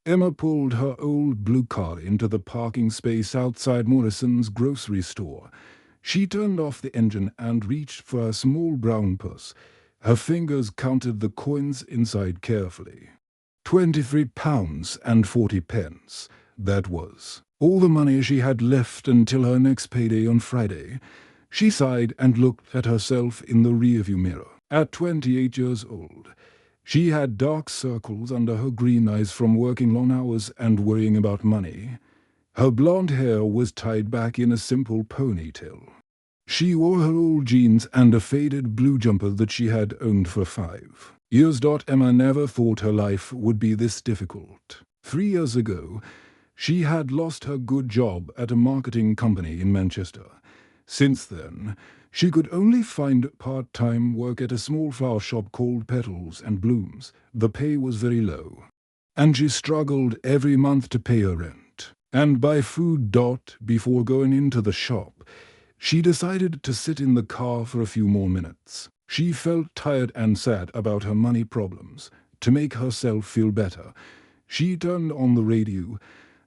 Emma pulled her old blue car into the parking space outside Morrison's grocery store. She turned off the engine and reached for a small brown purse. Her fingers counted the coins inside carefully. £23 and 40 pence, that was. All the money she had left until her next payday on Friday. She sighed and looked at herself in the rearview mirror. At 28 years old, she had dark circles under her green eyes from working long hours and worrying about money. Her blonde hair was tied back in a simple ponytail. She wore her old jeans and a faded blue jumper that she had owned for 5 years. Emma never thought her life would be this difficult. 3 years ago, she had lost her good job at a marketing company in Manchester. Since then, she could only find part-time work at a small flower shop called Petals and Blooms. The pay was very low, and she struggled every month to pay her rent and buy food. Before going into the shop, she decided to sit in the car for a few more minutes. She felt tired and sad about her money problems. To make herself feel better, she turned on the radio.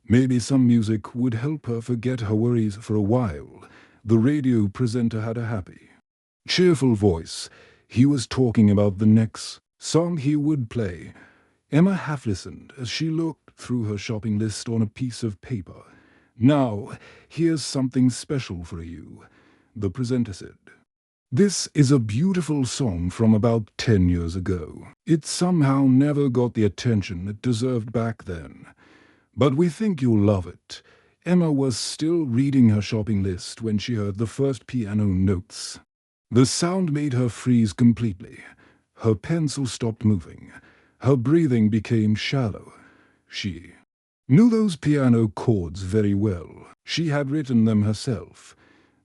Maybe some music would help her forget her worries for a while. The radio presenter had a happy, cheerful voice. He was talking about the next song he would play. Emma half listened as she looked through her shopping list on a piece of paper. "Now, here's something special for you," the presenter said. "This is a beautiful song from about 10 years ago. It somehow never got the attention it deserved back then, but we think you'll love it." Emma was still reading her shopping list when she heard the first piano notes. The sound made her freeze completely. Her pencil stopped moving. Her breathing became shallow. She knew those piano chords very well. She had written them herself.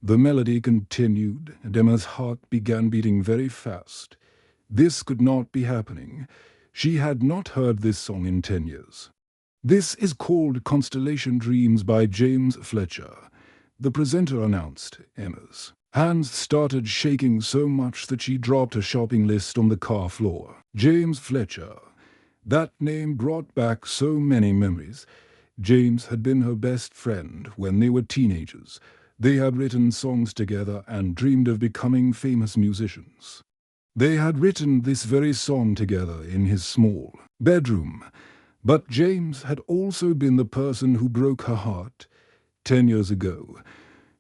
The melody continued, and Emma's heart began beating very fast. This could not be happening. She had not heard this song in 10 years. "This is called Constellation Dreams by James Fletcher," the presenter announced. Emma's hands started shaking so much that she dropped her shopping list on the car floor. James Fletcher. That name brought back so many memories. James had been her best friend when they were teenagers. They had written songs together and dreamed of becoming famous musicians. They had written this very song together in his small bedroom. But James had also been the person who broke her heart 10 years ago.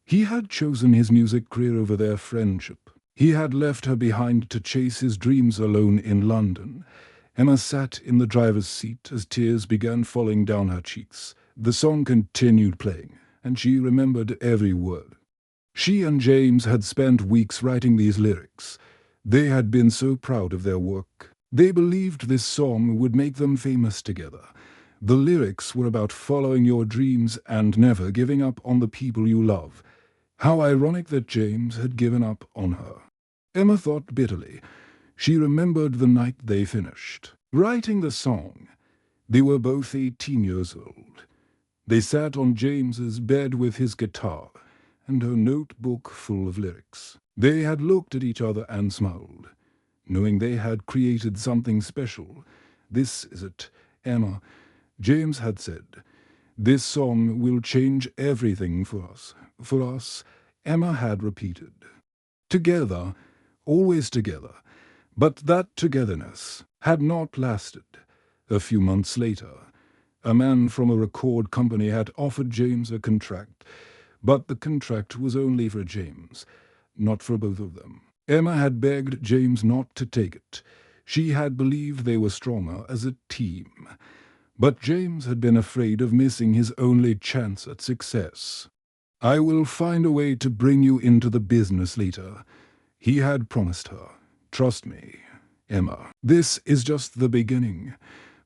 He had chosen his music career over their friendship. He had left her behind to chase his dreams alone in London. Emma sat in the driver's seat as tears began falling down her cheeks. The song continued playing, and she remembered every word. She and James had spent weeks writing these lyrics. They had been so proud of their work. They believed this song would make them famous together. The lyrics were about following your dreams and never giving up on the people you love. How ironic that James had given up on her. Emma thought bitterly. She remembered the night they finished writing the song. They were both 18 years old. They sat on James's bed with his guitar and her notebook full of lyrics. They had looked at each other and smiled, knowing they had created something special. "This is it, Emma," James had said. "This song will change everything for us." "For us," Emma had repeated. Together, always together. But that togetherness had not lasted. A few months later, a man from a record company had offered James a contract, but the contract was only for James, not for both of them. Emma had begged James not to take it. She had believed they were stronger as a team. But James had been afraid of missing his only chance at success. "I will find a way to bring you into the business later," he had promised her. "Trust me, Emma. This is just the beginning."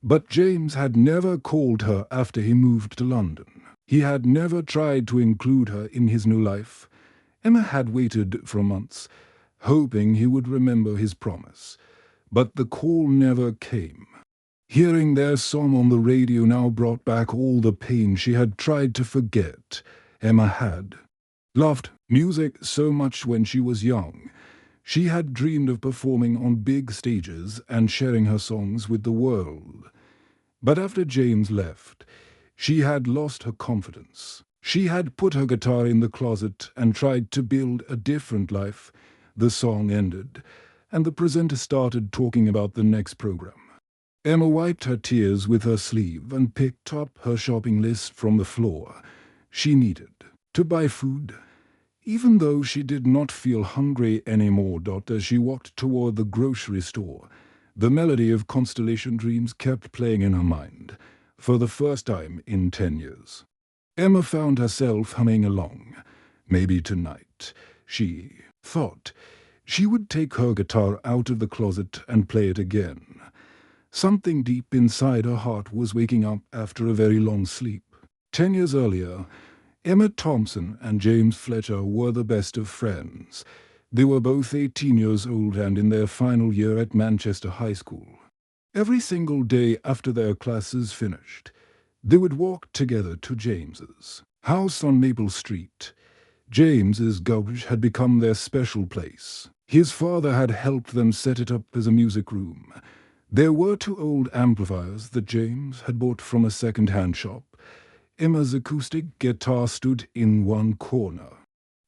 But James had never called her after he moved to London. He had never tried to include her in his new life. Emma had waited for months, hoping he would remember his promise. But the call never came. Hearing their song on the radio now brought back all the pain she had tried to forget. Emma had loved music so much when she was young. She had dreamed of performing on big stages and sharing her songs with the world. But after James left, she had lost her confidence. She had put her guitar in the closet and tried to build a different life. The song ended, and the presenter started talking about the next program. Emma wiped her tears with her sleeve and picked up her shopping list from the floor. She needed to buy food, even though she did not feel hungry anymore. As she walked toward the grocery store, the melody of Constellation Dreams kept playing in her mind, for the first time in 10 years. Emma found herself humming along. Maybe tonight, she thought, she would take her guitar out of the closet and play it again. Something deep inside her heart was waking up after a very long sleep. 10 years earlier, Emma Thompson and James Fletcher were the best of friends. They were both 18 years old and in their final year at Manchester High School. Every single day after their classes finished, they would walk together to James's house on Maple Street. James's garage had become their special place. His father had helped them set it up as a music room. There were 2 old amplifiers that James had bought from a second-hand shop. Emma's acoustic guitar stood in one corner,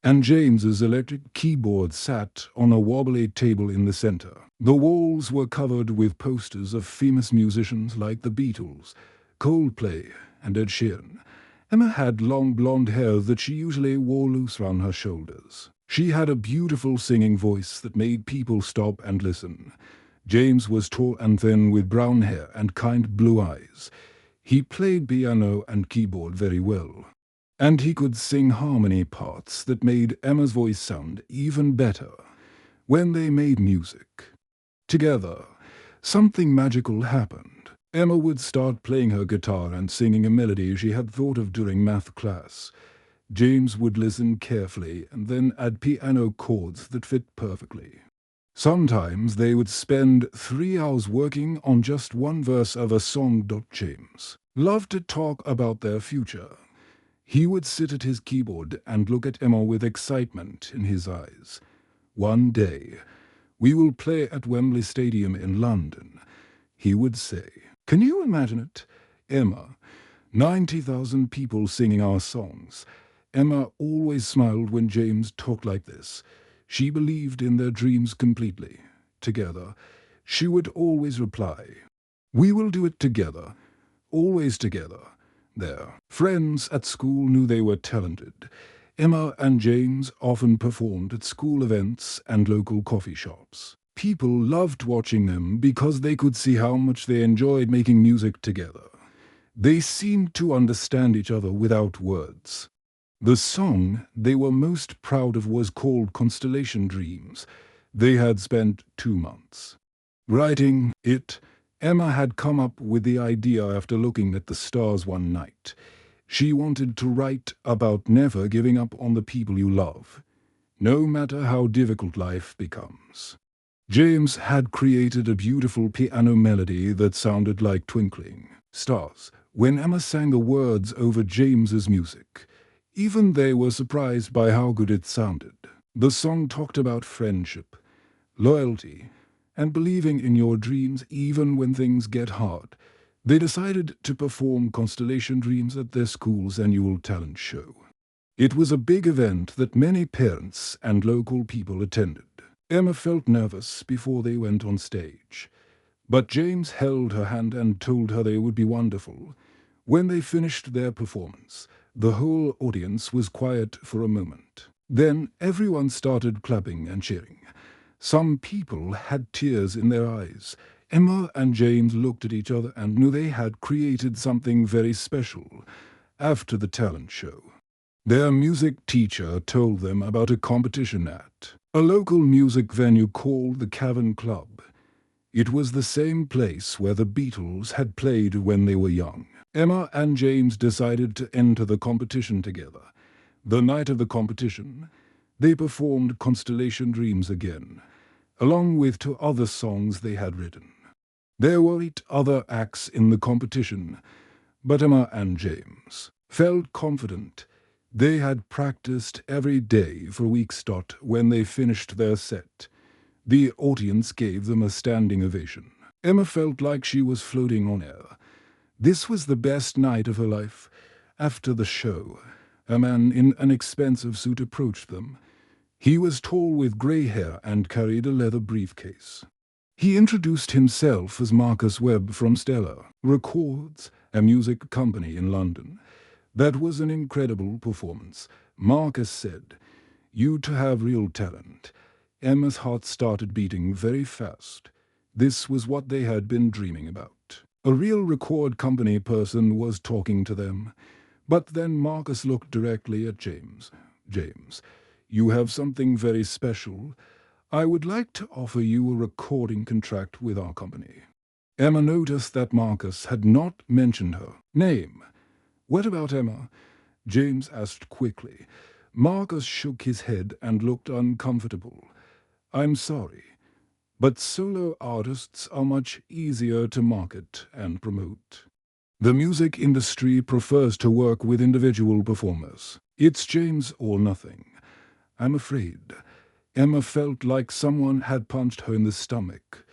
and James's electric keyboard sat on a wobbly table in the center. The walls were covered with posters of famous musicians like the Beatles, Coldplay, and Ed Sheeran. Emma had long blonde hair that she usually wore loose round her shoulders. She had a beautiful singing voice that made people stop and listen. James was tall and thin with brown hair and kind blue eyes. He played piano and keyboard very well, and he could sing harmony parts that made Emma's voice sound even better. When they made music together, something magical happened. Emma would start playing her guitar and singing a melody she had thought of during math class. James would listen carefully and then add piano chords that fit perfectly. Sometimes they would spend 3 hours working on just one verse of a song. James loved to talk about their future. He would sit at his keyboard and look at Emma with excitement in his eyes. "One day, we will play at Wembley Stadium in London," he would say. "Can you imagine it? Emma, 90,000 people singing our songs." Emma always smiled when James talked like this. She believed in their dreams completely. Together, she would always reply, "We will do it together, always together." Their friends at school knew they were talented. Emma and James often performed at school events and local coffee shops. People loved watching them because they could see how much they enjoyed making music together. They seemed to understand each other without words. The song they were most proud of was called Constellation Dreams. They had spent 2 months writing it. Emma had come up with the idea after looking at the stars one night. She wanted to write about never giving up on the people you love, no matter how difficult life becomes. James had created a beautiful piano melody that sounded like twinkling stars when Emma sang the words over James's music. Even they were surprised by how good it sounded. The song talked about friendship, loyalty, and believing in your dreams even when things get hard. They decided to perform Constellation Dreams at their school's annual talent show. It was a big event that many parents and local people attended. Emma felt nervous before they went on stage, but James held her hand and told her they would be wonderful. When they finished their performance, the whole audience was quiet for a moment. Then everyone started clapping and cheering. Some people had tears in their eyes. Emma and James looked at each other and knew they had created something very special. After the talent show, their music teacher told them about a competition at a local music venue called the Cavern Club. It was the same place where the Beatles had played when they were young. Emma and James decided to enter the competition together. The night of the competition, they performed Constellation Dreams again, along with 2 other songs they had written. There were 8 other acts in the competition, but Emma and James felt confident. They had practiced every day for weeks. When they finished their set, the audience gave them a standing ovation. Emma felt like she was floating on air. This was the best night of her life. After the show, a man in an expensive suit approached them. He was tall with grey hair and carried a leather briefcase. He introduced himself as Marcus Webb from Stella Records, a music company in London. That was an incredible performance. Marcus said, "You two have real talent." Emma's heart started beating very fast. This was what they had been dreaming about. A real record company person was talking to them. But then Marcus looked directly at James. "James, you have something very special. I would like to offer you a recording contract with our company." Emma noticed that Marcus had not mentioned her name. "What about Emma?" James asked quickly. Marcus shook his head and looked uncomfortable. "I'm sorry, but solo artists are much easier to market and promote. The music industry prefers to work with individual performers. It's James or nothing. I'm afraid." Emma felt like someone had punched her in the stomach.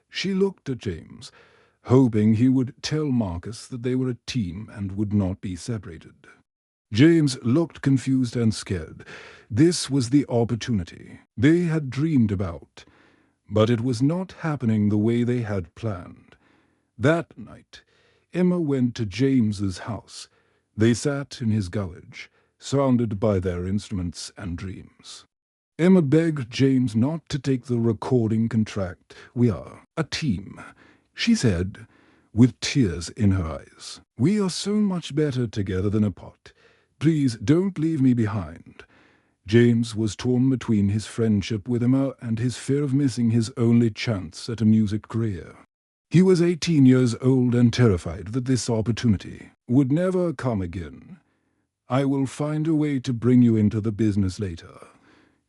She looked at James, hoping he would tell Marcus that they were a team and would not be separated. James looked confused and scared. This was the opportunity they had dreamed about, but it was not happening the way they had planned. That night, Emma went to James's house. They sat in his garage, surrounded by their instruments and dreams. Emma begged James not to take the recording contract. "We are a team," she said, with tears in her eyes. "We are so much better together than apart. Please don't leave me behind." James was torn between his friendship with Emma and his fear of missing his only chance at a music career. He was 18 years old and terrified that this opportunity would never come again. "I will find a way to bring you into the business later,"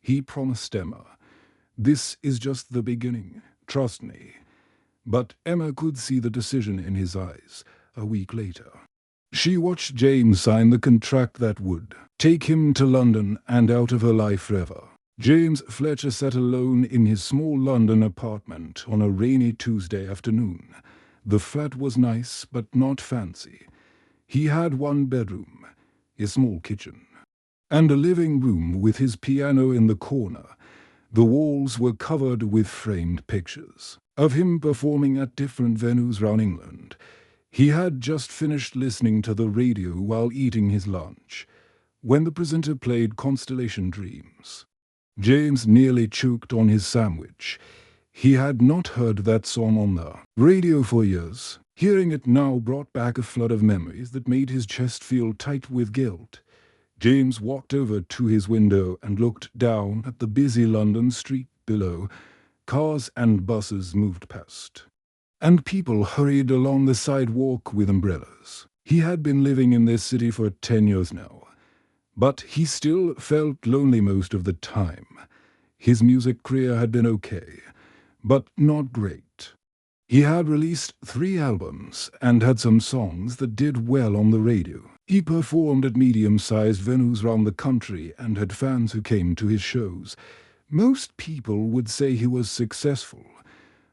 he promised Emma. "This is just the beginning, trust me." But Emma could see the decision in his eyes. A week later, she watched James sign the contract that would take him to London and out of her life forever. James Fletcher sat alone in his small London apartment on a rainy Tuesday afternoon. The flat was nice but not fancy. He had one bedroom, a small kitchen, and a living room with his piano in the corner. The walls were covered with framed pictures of him performing at different venues around England. He had just finished listening to the radio while eating his lunch, when the presenter played Constellation Dreams. James nearly choked on his sandwich. He had not heard that song on the radio for years. Hearing it now brought back a flood of memories that made his chest feel tight with guilt. James walked over to his window and looked down at the busy London street below. Cars and buses moved past, and people hurried along the sidewalk with umbrellas. He had been living in this city for 10 years now, but he still felt lonely most of the time. His music career had been okay, but not great. He had released 3 albums and had some songs that did well on the radio. He performed at medium-sized venues around the country and had fans who came to his shows. Most people would say he was successful,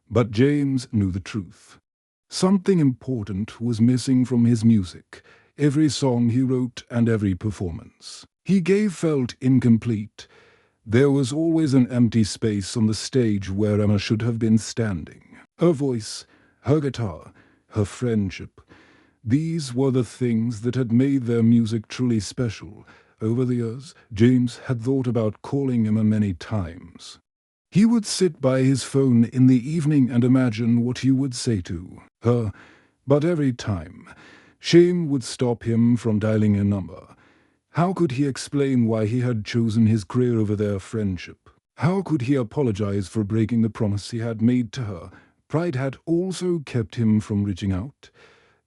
but James knew the truth. Something important was missing from his music. Every song he wrote and every performance he gave felt incomplete. There was always an empty space on the stage where Emma should have been standing. Her voice, her guitar, her friendship. These were the things that had made their music truly special. Over the years, James had thought about calling Emma many times. He would sit by his phone in the evening and imagine what he would say to her, but every time, shame would stop him from dialing a number. How could he explain why he had chosen his career over their friendship? How could he apologize for breaking the promise he had made to her? Pride had also kept him from reaching out.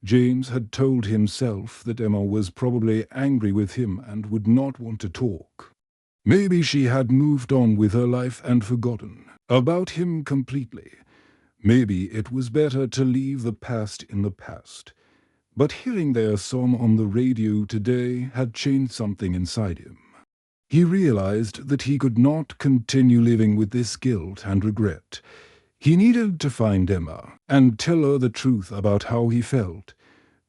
James had told himself that Emma was probably angry with him and would not want to talk. Maybe she had moved on with her life and forgotten about him completely. Maybe it was better to leave the past in the past. But hearing their song on the radio today had changed something inside him. He realized that he could not continue living with this guilt and regret. He needed to find Emma and tell her the truth about how he felt.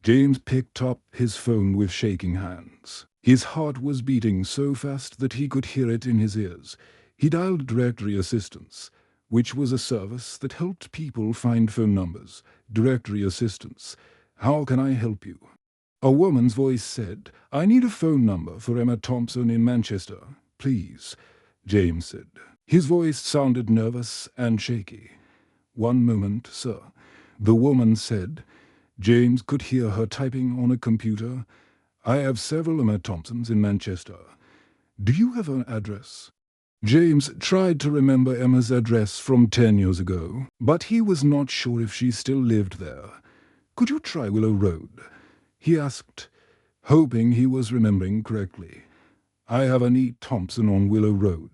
James picked up his phone with shaking hands. His heart was beating so fast that he could hear it in his ears. He dialed Directory Assistance, which was a service that helped people find phone numbers. Directory Assistance. How can I help you? A woman's voice said, I need a phone number for Emma Thompson in Manchester, please, James said. His voice sounded nervous and shaky. One moment, sir, the woman said. James could hear her typing on a computer. I have several Emma Thompsons in Manchester. Do you have an address? James tried to remember Emma's address from 10 years ago, but he was not sure if she still lived there. Could you try Willow Road? He asked, hoping he was remembering correctly. I have a neat Thompson on Willow Road.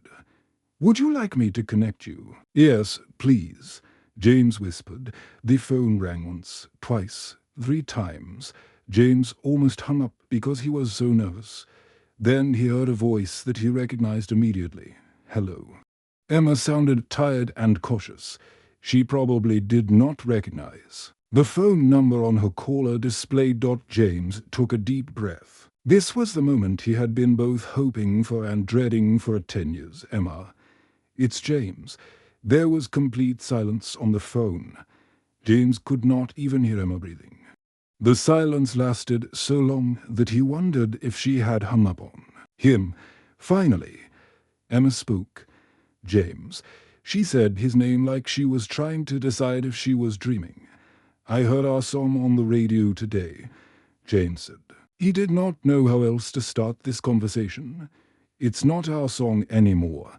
Would you like me to connect you? Yes, please, James whispered. The phone rang once, twice, 3 times. James almost hung up because he was so nervous. Then he heard a voice that he recognized immediately. Hello. Emma sounded tired and cautious. She probably did not recognize. The phone number on her caller displayed. James took a deep breath. This was the moment he had been both hoping for and dreading for 10 years. Emma. It's James. There was complete silence on the phone. James could not even hear Emma breathing. The silence lasted so long that he wondered if she had hung up on him. Finally, Emma spoke. James. She said his name like she was trying to decide if she was dreaming. I heard our song on the radio today, James said. He did not know how else to start this conversation. It's not our song anymore,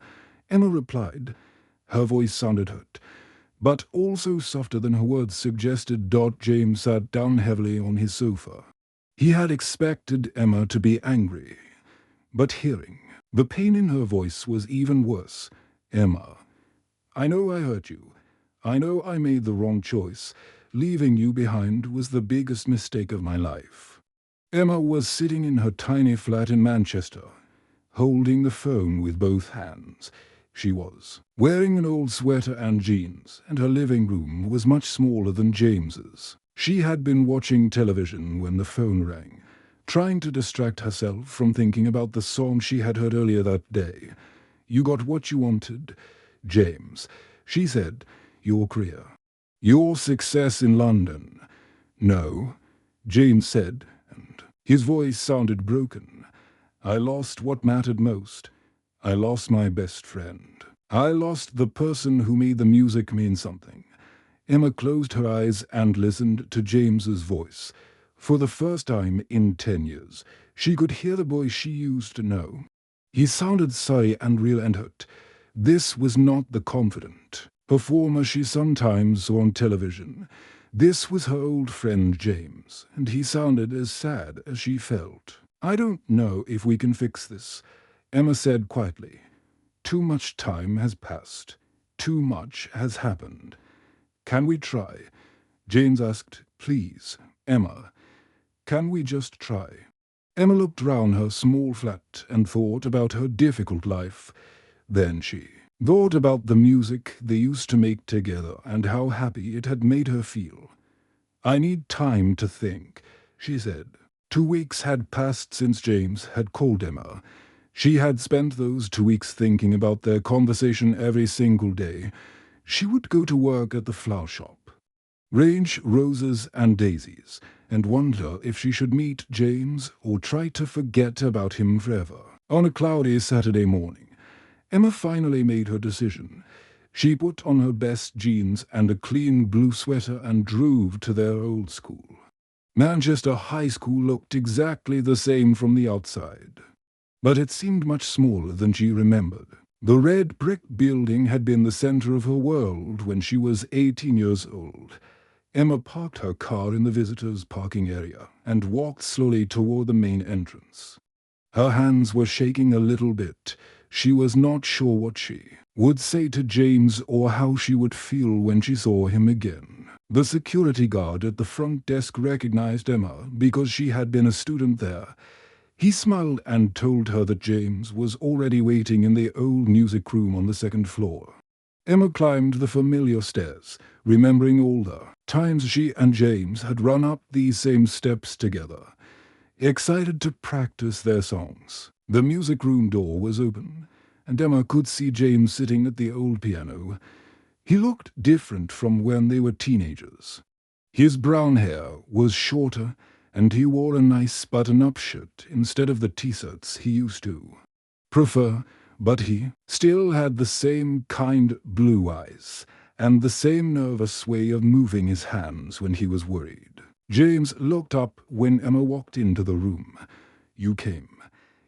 Emma replied. Her voice sounded hurt, but also softer than her words suggested. James sat down heavily on his sofa. He had expected Emma to be angry, but hearing the pain in her voice was even worse. Emma, I know I hurt you. I know I made the wrong choice. Leaving you behind was the biggest mistake of my life. Emma was sitting in her tiny flat in Manchester, holding the phone with both hands. She was wearing an old sweater and jeans, and her living room was much smaller than James's. She had been watching television when the phone rang, trying to distract herself from thinking about the song she had heard earlier that day. You got what you wanted, James, she said. Your career. Your success in London. No, James said, and his voice sounded broken. I lost what mattered most. I lost my best friend. I lost the person who made the music mean something. Emma closed her eyes and listened to James's voice. For the first time in 10 years, she could hear the boy she used to know. He sounded sorry and real and hurt. This was not the confident performer she sometimes saw on television. This was her old friend James, and he sounded as sad as she felt. I don't know if we can fix this, Emma said quietly. Too much time has passed. Too much has happened. Can we try? James asked. Please, Emma. Can we just try? Emma looked round her small flat and thought about her difficult life. Then she thought about the music they used to make together and how happy it had made her feel. I need time to think, she said. 2 weeks had passed since James had called Emma. She had spent those 2 weeks thinking about their conversation every single day. She would go to work at the flower shop, range roses and daisies, and wonder if she should meet James or try to forget about him forever. On a cloudy Saturday morning, Emma finally made her decision. She put on her best jeans and a clean blue sweater and drove to their old school. Manchester High School looked exactly the same from the outside, but it seemed much smaller than she remembered. The red brick building had been the center of her world when she was 18 years old. Emma parked her car in the visitors' parking area and walked slowly toward the main entrance. Her hands were shaking a little bit. She was not sure what she would say to James or how she would feel when she saw him again. The security guard at the front desk recognized Emma because she had been a student there. He smiled and told her that James was already waiting in the old music room on the 2nd floor. Emma climbed the familiar stairs, remembering all the times she and James had run up these same steps together, excited to practice their songs. The music room door was open, and Emma could see James sitting at the old piano. He looked different from when they were teenagers. His brown hair was shorter, and he wore a nice button-up shirt instead of the t-shirts he used to prefer, but he still had the same kind blue eyes and the same nervous way of moving his hands when he was worried. James looked up when Emma walked into the room. "You came,"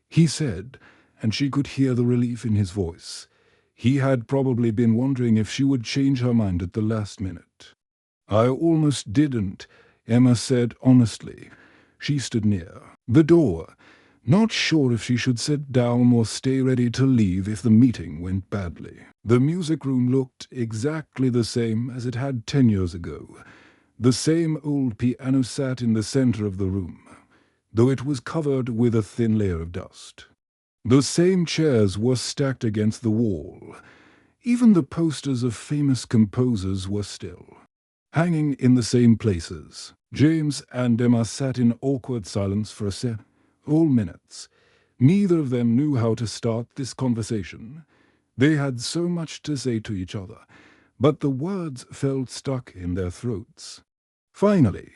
he said, and she could hear the relief in his voice. He had probably been wondering if she would change her mind at the last minute. "I almost didn't," Emma said honestly. She stood near the door, not sure if she should sit down or stay ready to leave if the meeting went badly. The music room looked exactly the same as it had 10 years ago. The same old piano sat in the center of the room, though it was covered with a thin layer of dust. The same chairs were stacked against the wall. Even the posters of famous composers were still hanging in the same places. James and Emma sat in awkward silence for all minutes. Neither of them knew how to start this conversation. They had so much to say to each other, but the words felt stuck in their throats. Finally,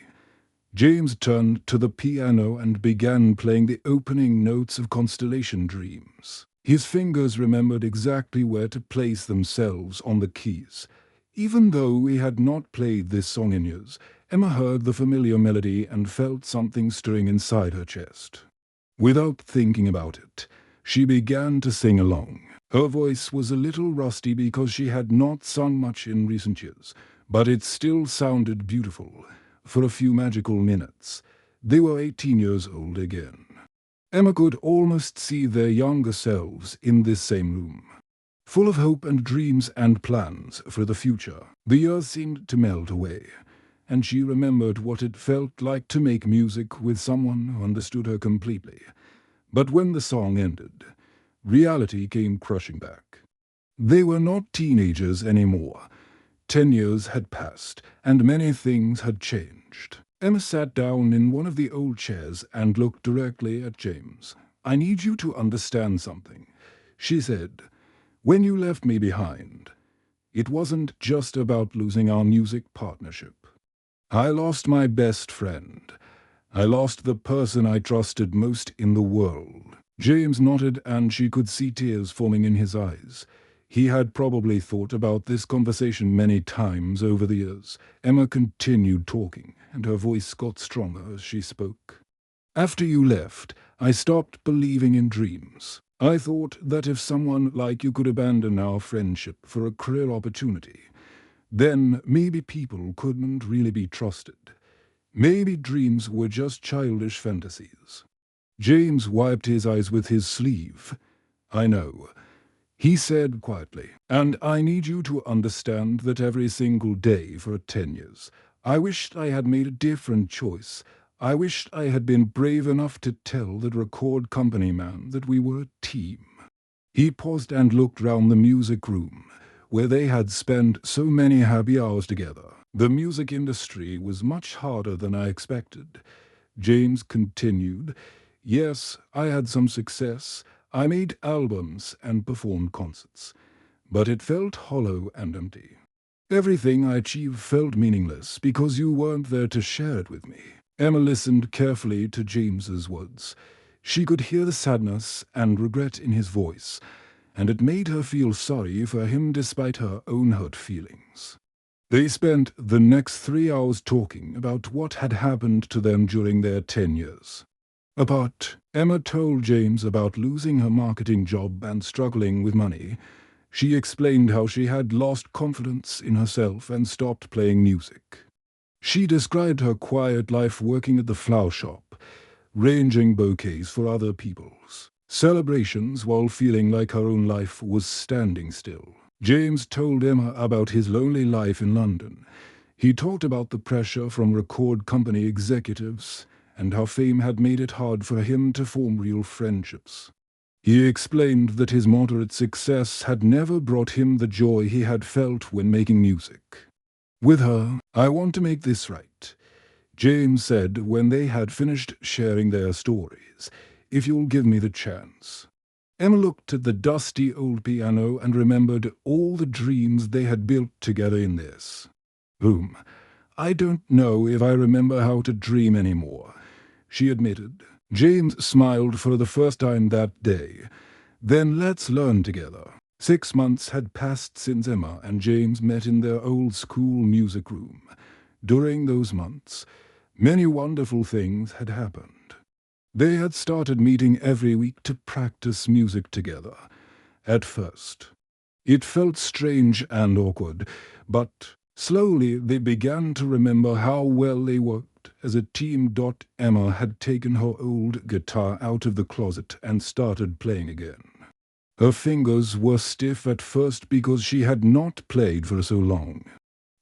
James turned to the piano and began playing the opening notes of Constellation Dreams. His fingers remembered exactly where to place themselves on the keys. Even though he had not played this song in years, Emma heard the familiar melody and felt something stirring inside her chest. Without thinking about it, she began to sing along. Her voice was a little rusty because she had not sung much in recent years, but it still sounded beautiful. For a few magical minutes, they were 18 years old again. Emma could almost see their younger selves in this same room, full of hope and dreams and plans for the future. The years seemed to melt away, and she remembered what it felt like to make music with someone who understood her completely. But when the song ended, reality came crushing back. They were not teenagers anymore. 10 years had passed, and many things had changed. Emma sat down in one of the old chairs and looked directly at James. "I need you to understand something," she said. "When you left me behind, it wasn't just about losing our music partnership. I lost my best friend. I lost the person I trusted most in the world." James nodded, and she could see tears forming in his eyes. He had probably thought about this conversation many times over the years. Emma continued talking, and her voice got stronger as she spoke. "After you left, I stopped believing in dreams. I thought that if someone like you could abandon our friendship for a career opportunity, then maybe people couldn't really be trusted. Maybe dreams were just childish fantasies." James wiped his eyes with his sleeve. "I know," he said quietly, "and I need you to understand that every single day for 10 years, I wished I had made a different choice. I wished I had been brave enough to tell the record company man that we were a team." He paused and looked round the music room, where they had spent so many happy hours together. "The music industry was much harder than I expected," James continued. "Yes, I had some success. I made albums and performed concerts, but it felt hollow and empty. Everything I achieved felt meaningless because you weren't there to share it with me." Emma listened carefully to James's words. She could hear the sadness and regret in his voice, and it made her feel sorry for him despite her own hurt feelings. They spent the next 3 hours talking about what had happened to them during their 10 years. Apart, Emma told James about losing her marketing job and struggling with money. She explained how she had lost confidence in herself and stopped playing music. She described her quiet life working at the flower shop, arranging bouquets for other people's celebrations while feeling like her own life was standing still. James told Emma about his lonely life in London. He talked about the pressure from record company executives and how fame had made it hard for him to form real friendships. He explained that his moderate success had never brought him the joy he had felt when making music. "With her, I want to make this right," James said when they had finished sharing their stories, "if you'll give me the chance." Emma looked at the dusty old piano and remembered all the dreams they had built together in this. I don't know if I remember how to dream anymore," she admitted. James smiled for the first time that day. "Then let's learn together." 6 months had passed since Emma and James met in their old school music room. During those months, many wonderful things had happened. They had started meeting every week to practice music together. At first, it felt strange and awkward, but slowly they began to remember how well they worked as a team. Emma had taken her old guitar out of the closet and started playing again. Her fingers were stiff at first because she had not played for so long.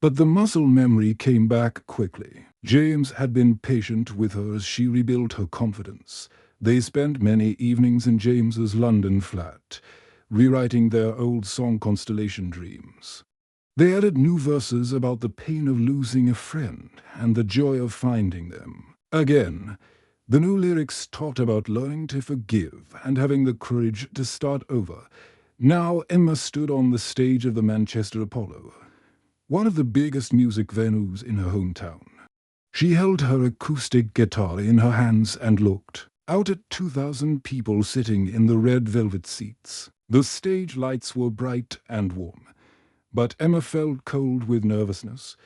But the muscle memory came back quickly. James had been patient with her as she rebuilt her confidence. They spent many evenings in James's London flat, rewriting their old song Constellation Dreams. They added new verses about the pain of losing a friend and the joy of finding them. Again, the new lyrics talked about learning to forgive and having the courage to start over. Now Emma stood on the stage of the Manchester Apollo, one of the biggest music venues in her hometown. She held her acoustic guitar in her hands and looked out at 2,000 people sitting in the red velvet seats. The stage lights were bright and warm, but Emma felt cold with nervousness.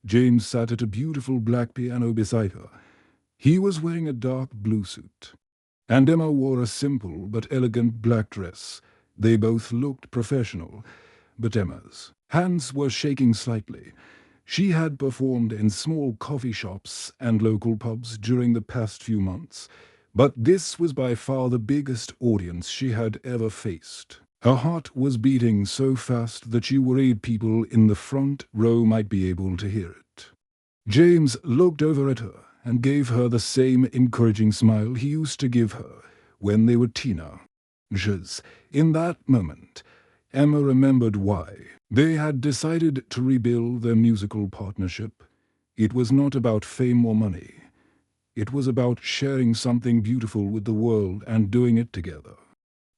James sat at a beautiful black piano beside her. He was wearing a dark blue suit, and Emma wore a simple but elegant black dress. They both looked professional, but Emma's hands were shaking slightly. She had performed in small coffee shops and local pubs during the past few months, but this was by far the biggest audience she had ever faced. Her heart was beating so fast that she worried people in the front row might be able to hear it. James looked over at her and gave her the same encouraging smile he used to give her when they were teenagers. In that moment, Emma remembered why they had decided to rebuild their musical partnership. It was not about fame or money. It was about sharing something beautiful with the world and doing it together.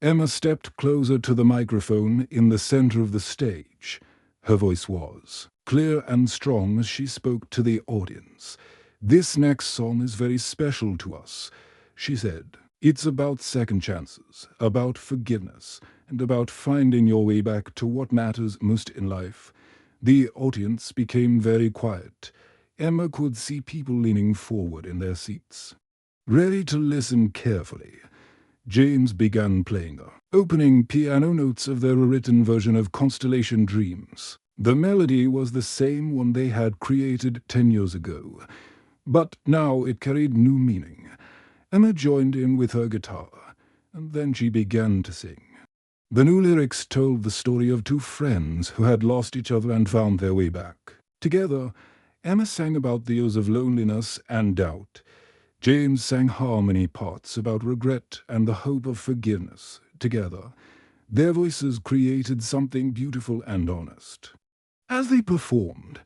Emma stepped closer to the microphone in the center of the stage. Her voice was clear and strong as she spoke to the audience. "This next song is very special to us," she said. "It's about second chances, about forgiveness, and about finding your way back to what matters most in life." The audience became very quiet. Emma could see people leaning forward in their seats, ready to listen carefully. James began playing the opening piano notes of their written version of Constellation Dreams. The melody was the same one they had created 10 years ago, but now it carried new meaning. Emma joined in with her guitar, and then she began to sing. The new lyrics told the story of two friends who had lost each other and found their way back. Together, Emma sang about the years of loneliness and doubt. James sang harmony parts about regret and the hope of forgiveness. Together, their voices created something beautiful and honest. As they performed,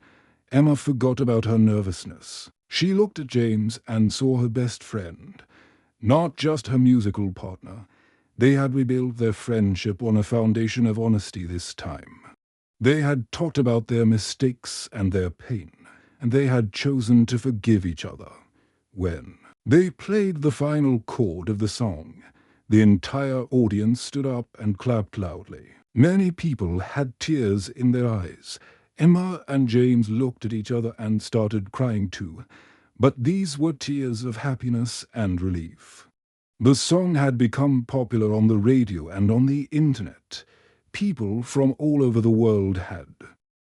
Emma forgot about her nervousness. She looked at James and saw her best friend, not just her musical partner. They had rebuilt their friendship on a foundation of honesty this time. They had talked about their mistakes and their pain, and they had chosen to forgive each other. When they played the final chord of the song, the entire audience stood up and clapped loudly. Many people had tears in their eyes. Emma and James looked at each other and started crying too, but these were tears of happiness and relief. The song had become popular on the radio and on the internet. People from all over the world had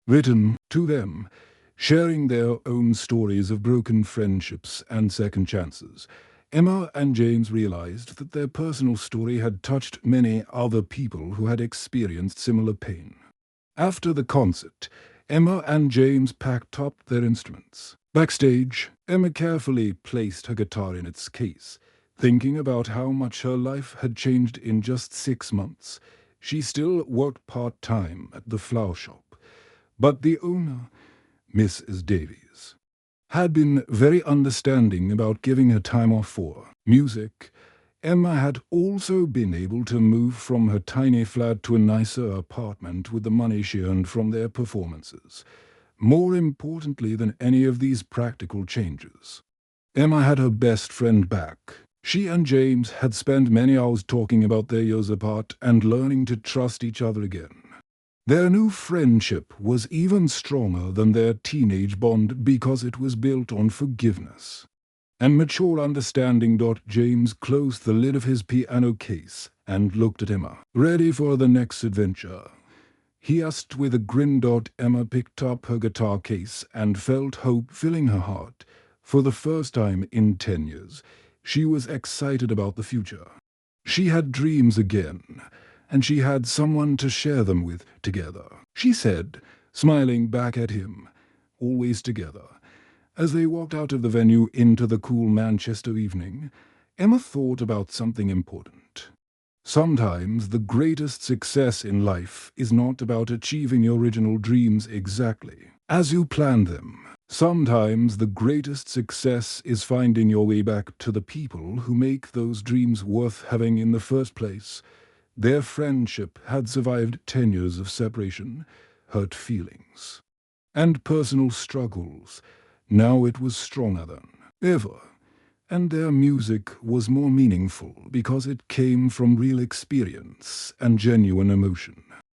written to them, sharing their own stories of broken friendships and second chances. Emma and James realized that their personal story had touched many other people who had experienced similar pain. After the concert, Emma and James packed up their instruments. Backstage, Emma carefully placed her guitar in its case. Thinking about how much her life had changed in just 6 months, she still worked part-time at the flower shop. But the owner, Mrs. Davies, had been very understanding about giving her time off for music. Emma had also been able to move from her tiny flat to a nicer apartment with the money she earned from their performances. More importantly than any of these practical changes, Emma had her best friend back. She and James had spent many hours talking about their years apart and learning to trust each other again. Their new friendship was even stronger than their teenage bond because it was built on forgiveness and mature understanding. James closed the lid of his piano case and looked at Emma. "Ready for the next adventure?" he asked with a grin. Emma picked up her guitar case and felt hope filling her heart. For the first time in 10 years, she was excited about the future. She had dreams again, and she had someone to share them with together, she said, smiling back at him. Always together. As they walked out of the venue into the cool Manchester evening, Emma thought about something important. Sometimes the greatest success in life is not about achieving your original dreams exactly as you planned them. Sometimes the greatest success is finding your way back to the people who make those dreams worth having in the first place. Their friendship had survived 10 years of separation, hurt feelings, and personal struggles. Now it was stronger than ever, and their music was more meaningful because it came from real experience and genuine emotion.